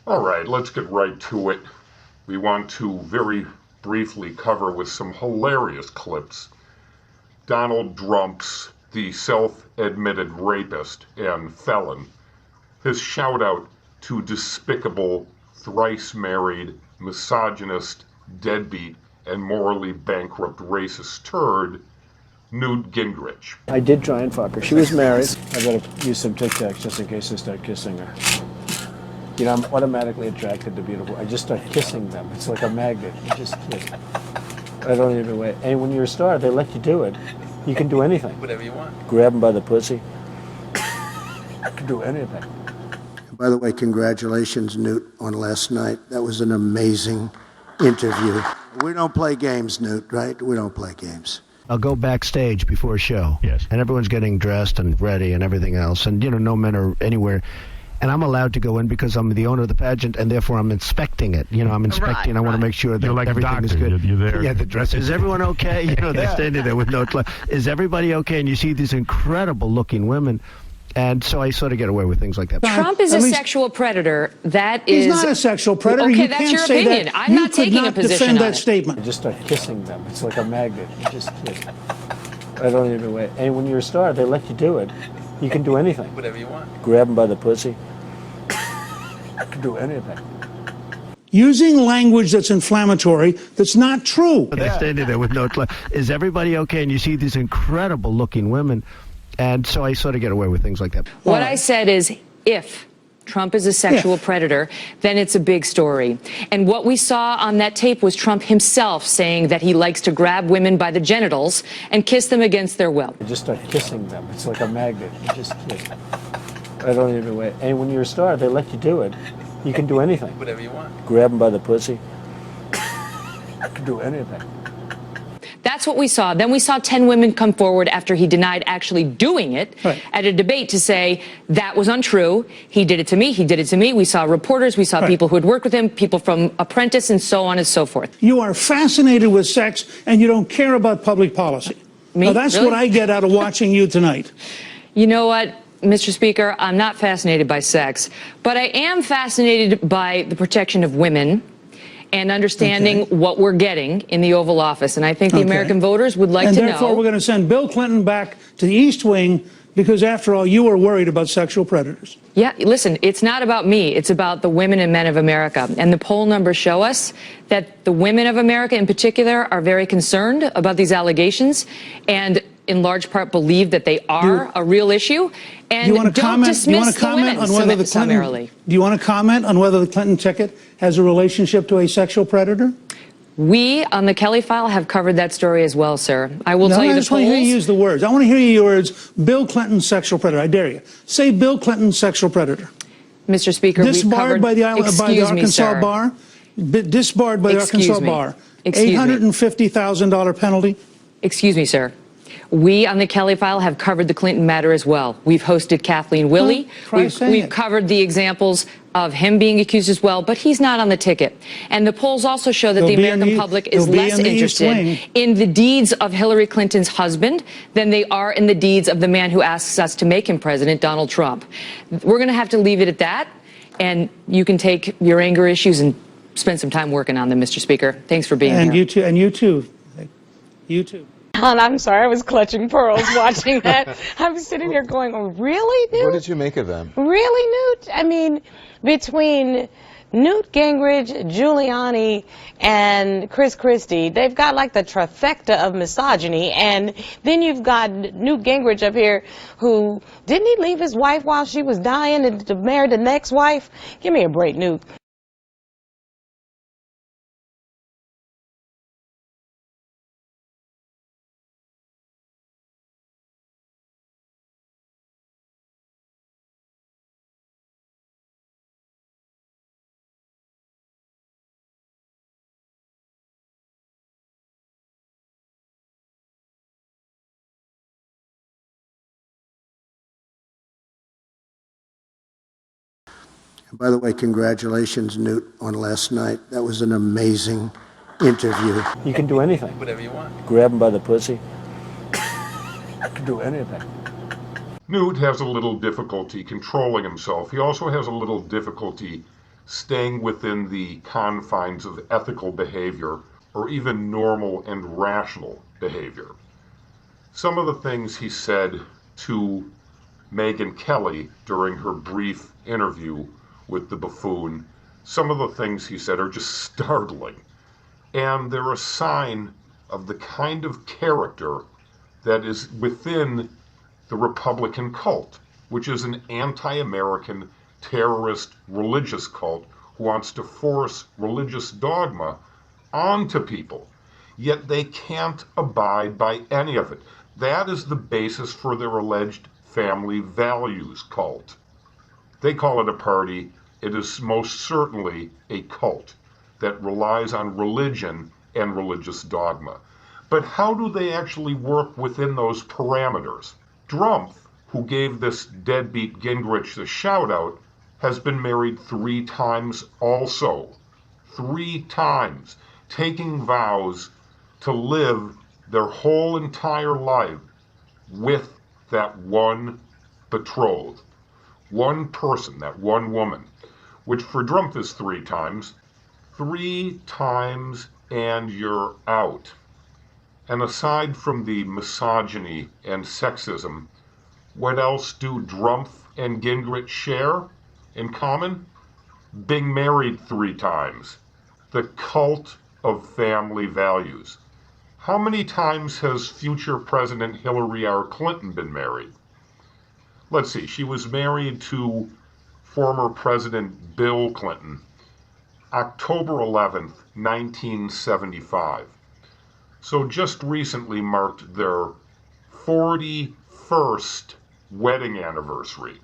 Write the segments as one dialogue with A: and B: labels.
A: All right, let's get right to it. We want to very briefly cover with some hilarious clips Donald Trump's, the self-admitted rapist and felon, his shout out to despicable, thrice-married, misogynist, deadbeat, and morally bankrupt racist turd, Newt Gingrich.
B: I did try and fuck her. She was married. I gotta use some Tic Tacs just in case I start kissing her. You know, I'm automatically attracted to beautiful. I just start kissing them. It's like a magnet. You just kiss. I don't even wait. And when you're a star, they let you do it. You can do anything.
C: Whatever you want.
B: Grab them by the pussy. You can do anything.
D: By the way, congratulations, Newt, on last night. That was an amazing interview. We don't play games, Newt, right? We don't play games.
B: I'll go backstage before a show.
E: Yes.
B: And everyone's getting dressed and ready and everything else. And, you know, no men are anywhere. And I'm allowed to go in because I'm the owner of the pageant, and therefore I'm inspecting it. You know, I'm inspecting. I want to make sure that
E: like
B: everything is good.
E: You're there.
B: Yeah, the dress. Is everyone okay? You know, they're standing there with no clothes. Is everybody okay? And you see these incredible-looking women. And so I sort of get away with things like that.
F: Trump is a sexual predator. That is...
G: He's not a sexual predator.
F: Okay,
G: you
F: that's
G: can't
F: your
G: say
F: opinion.
G: That.
F: I'm not taking a position
G: defend
F: on
G: that
F: it.
G: statement.
B: I just start kissing them. It's like a magnet. You just kiss. I don't even wait. And when you're a star, they let you do it. You can do anything.
C: Whatever you want.
B: Grab them by the pussy. You can do anything.
G: Using language that's inflammatory, that's not true.
B: They're standing there with no clothes. Is everybody okay? And you see these incredible-looking women. And so I sort of get away with things like that.
F: What I said is, if Trump is a sexual predator, then it's a big story. And what we saw on that tape was Trump himself saying that he likes to grab women by the genitals and kiss them against their will.
B: I just start kissing them. It's like a magnet. You just kiss. I don't even wait. And when you're a star, they let you do it. You can do anything.
C: Whatever you want.
B: Grab them by the pussy. You can do anything.
F: That's what we saw. Then we saw 10 women come forward after he denied actually doing it at a debate to say that was untrue. He did it to me. He did it to me. We saw reporters. We saw people who had worked with him, people from Apprentice and so on and so forth.
G: You are fascinated with sex and you don't care about public policy.
F: Me?
G: Now, that's
F: Really?
G: what I get out of watching you tonight.
F: You know what, Mr. Speaker, I'm not fascinated by sex, but I am fascinated by the protection of women and understanding what we're getting in the Oval Office. And I think the American voters would like to know.
G: And therefore, we're going to send Bill Clinton back to the East Wing because, after all, you are worried about sexual predators.
F: Yeah, listen, it's not about me. It's about the women and men of America. And the poll numbers show us that the women of America in particular are very concerned about these allegations and in large part believe that they are a real issue. And don't dismiss the women summarily.
G: Do you want to comment on whether the Clinton ticket has a relationship to a sexual predator?
F: We on the Kelly File have covered that story as well, sir. I will tell you the polls.
G: I just want to hear you use the words. I want to hear you use the words, Bill Clinton, sexual predator. I dare you. Say Bill Clinton, sexual predator.
F: Mr. Speaker,
G: disbarred by the Arkansas bar. Disbarred by the Arkansas bar. $850,000 penalty.
F: Excuse me, sir. We on the Kelly File have covered the Clinton matter as well. We've hosted Kathleen Willey. We've covered the examples of him being accused as well, but he's not on the ticket. And the polls also show that the American public is less interested in the deeds of Hillary Clinton's husband than they are in the deeds of the man who asks us to make him president, Donald Trump. We're going to have to leave it at that, and you can take your anger issues and spend some time working on them, Mr. Speaker. Thanks for being here.
G: And you too. And you too. You too.
H: And I'm sorry, I was clutching pearls watching that. I'm sitting here going, oh, really, Newt?
I: What did you make of them?
H: Really, Newt? I mean, between Newt Gingrich, Giuliani, and Chris Christie, they've got like the trifecta of misogyny. And then you've got Newt Gingrich up here who, didn't he leave his wife while she was dying and to marry the next wife? Give me a break, Newt.
D: By the way, congratulations, Newt, on last night. That was an amazing interview.
B: You can do anything.
C: Whatever you want.
B: Grab them by the pussy. You can do anything.
A: Newt has a little difficulty controlling himself. He also has a little difficulty staying within the confines of ethical behavior or even normal and rational behavior. Some of the things he said to Megyn Kelly during her brief interview with the buffoon, some of the things he said are just startling. And they're a sign of the kind of character that is within the Republican cult, which is an anti-American terrorist religious cult who wants to force religious dogma onto people, yet they can't abide by any of it. That is the basis for their alleged family values cult. They call it a party. It is most certainly a cult that relies on religion and religious dogma. But how do they actually work within those parameters? Drumpf, who gave this deadbeat Gingrich the shout-out, has been married 3 times also. 3 times, taking vows to live their whole entire life with that one betrothed, one person, that one woman, which for Drumpf is 3 times. 3 times and you're out. And aside from the misogyny and sexism, what else do Drumpf and Gingrich share in common? Being married 3 times. The cult of family values. How many times has future President Hillary R. Clinton been married? Let's see, she was married to former President Bill Clinton, October 11th, 1975. So just recently marked their 41st wedding anniversary.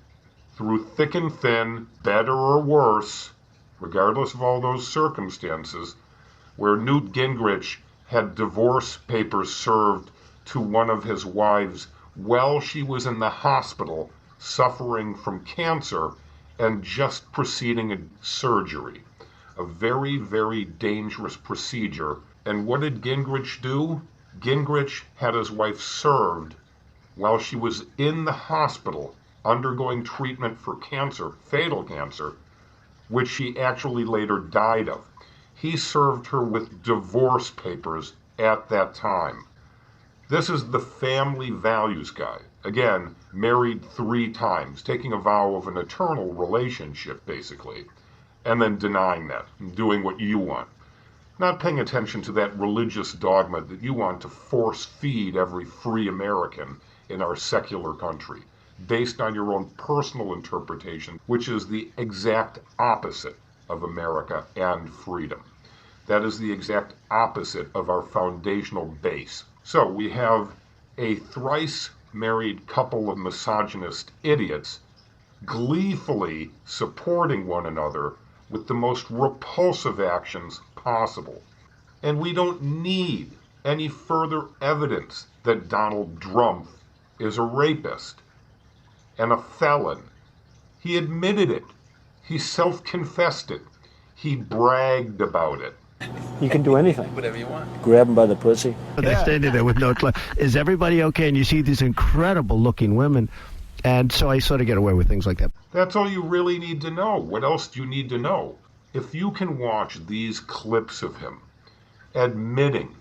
A: Through thick and thin, better or worse, regardless of all those circumstances, where Newt Gingrich had divorce papers served to one of his wives while she was in the hospital suffering from cancer and just preceding a surgery. A very, very dangerous procedure. And what did Gingrich do? Gingrich had his wife served while she was in the hospital undergoing treatment for cancer, fatal cancer, which she actually later died of. He served her with divorce papers at that time. This is the family values guy. Again, married 3 times, taking a vow of an eternal relationship, basically, and then denying that, and doing what you want. Not paying attention to that religious dogma that you want to force feed every free American in our secular country, based on your own personal interpretation, which is the exact opposite of America and freedom. That is the exact opposite of our foundational base. So we have a thrice married couple of misogynist idiots gleefully supporting one another with the most repulsive actions possible. And we don't need any further evidence that Donald Drumpf is a rapist and a felon. He admitted it. He self-confessed it. He bragged about it.
B: You can do anything.
C: Whatever you want.
B: Grab him by the pussy.
E: They're standing there with no clue. Is everybody okay? And you see these incredible looking women. And so I sort of get away with things like that.
A: That's all you really need to know. What else do you need to know? If you can watch these clips of him admitting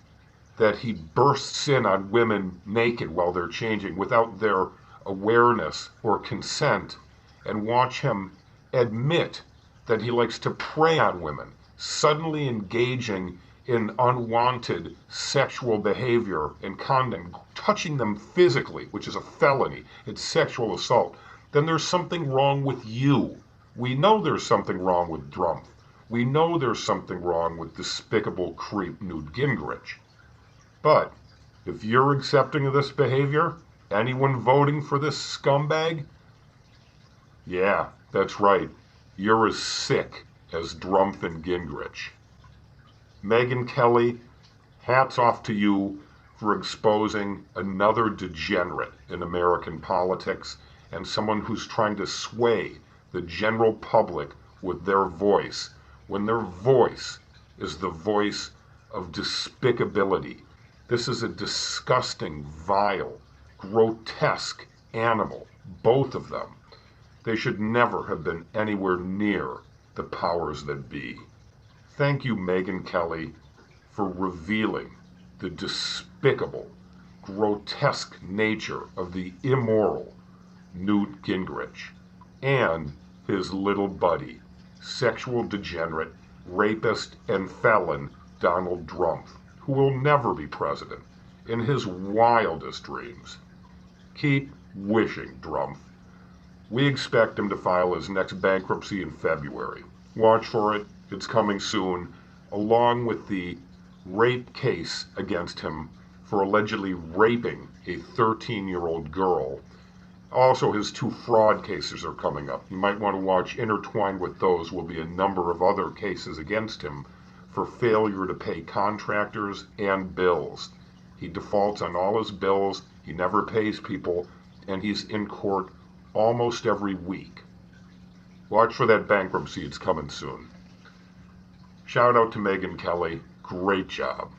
A: that he bursts in on women naked while they're changing without their awareness or consent, and watch him admit that he likes to prey on women, suddenly engaging in unwanted sexual behavior and conduct, touching them physically, which is a felony, it's sexual assault, then there's something wrong with you. We know there's something wrong with Drumpf. We know there's something wrong with despicable creep Newt Gingrich. But if you're accepting of this behavior, anyone voting for this scumbag, yeah, that's right. You're as sick as Drumpf and Gingrich. Megyn Kelly, hats off to you for exposing another degenerate in American politics and someone who's trying to sway the general public with their voice, when their voice is the voice of despicability. This is a disgusting, vile, grotesque animal, both of them. They should never have been anywhere near the powers that be. Thank you, Megyn Kelly, for revealing the despicable, grotesque nature of the immoral Newt Gingrich and his little buddy, sexual degenerate, rapist, and felon Donald Drumpf, who will never be president in his wildest dreams. Keep wishing, Drumpf. We expect him to file his next bankruptcy in February. Watch for it. It's coming soon, along with the rape case against him for allegedly raping a 13-year-old girl. Also, his 2 fraud cases are coming up. You might want to watch. Intertwined with those will be a number of other cases against him for failure to pay contractors and bills. He defaults on all his bills, he never pays people, and he's in court almost every week. Watch for that bankruptcy, it's coming soon. Shout out to Megyn Kelly, great job.